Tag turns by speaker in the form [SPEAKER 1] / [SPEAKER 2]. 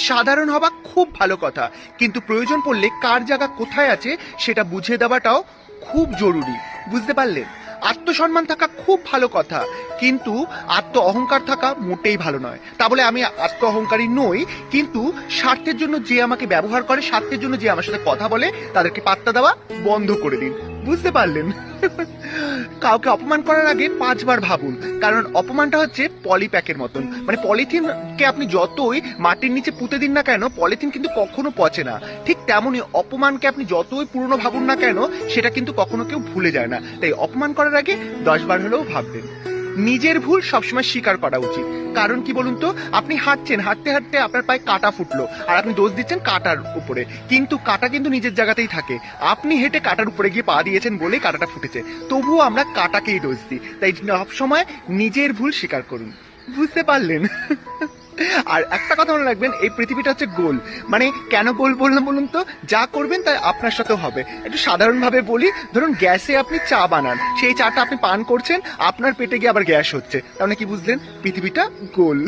[SPEAKER 1] সাধারণ হওয়া খুব ভালো কথা, কিন্তু প্রয়োজন পড়লে কার জায়গা কোথায় আছে সেটা বুঝিয়ে দেওয়াটাও খুব জরুরি। বুঝতে পারলেন? আত্মসম্মান থাকা খুব ভালো কথা, কিন্তু আত্ম অহংকার থাকা মোটেই ভালো নয়। তা বলে আমি আত্ম অহংকারী নই, কিন্তু স্বার্থের জন্য যে আমাকে ব্যবহার করে, স্বার্থের জন্য যে আমার সাথে কথা বলে, তাদেরকে পাত্তা দেওয়া বন্ধ করে দিন। বুঝতে পারলেন? কাউকে অপমান করার আগে 5 বার ভাবুন, কারণ অপমানটা হচ্ছে পলিপ্যাকের মতন। মানে পলিথিনকে আপনি যতই মাটির নিচে পুঁতে দিন না কেন, পলিথিন কিন্তু কখনো পচে না। ঠিক তেমনই অপমানকে আপনি যতই পুরনো ভাবুন না কেন, সেটা কিন্তু কখনো কেউ ভুলে যায় না। তাই অপমান করার আগে 10 বার হলেও ভাববেন। নিজের ভুল সবসময় স্বীকার করা উচিত। কারণ কি বলুন তো, আপনি হাঁটছেন, হাঁটতে হাঁটতে আপনার পায়ে কাঁটা ফুটলো, আর আপনি দোষ দিচ্ছেন কাঁটার উপরে, কিন্তু কাঁটা কিন্তু নিজের জায়গাতেই থাকে। আপনি হেঁটে কাঁটার উপরে গিয়ে পা দিয়েছেন বলেই কাঁটাটা ফুটেছে, তবুও আমরা কাঁটাকেই দোষ দিই। তাই সবসময় নিজের ভুল স্বীকার করুন। বুঝতে পারলেন? আর একটা কথা মনে রাখবেন, এই পৃথিবীটা হচ্ছে গোল। মানে কেন গোল বললাম বলুন তো? যা করবেন তাই আপনার সাথেও হবে। একটু সাধারণভাবে বলি, ধরুন গ্যাসে আপনি চা বানান, সেই চাটা আপনি পান করছেন, আপনার পেটে গিয়ে আবার গ্যাস হচ্ছে, তার মানে কি বুঝলেন? পৃথিবীটা গোল।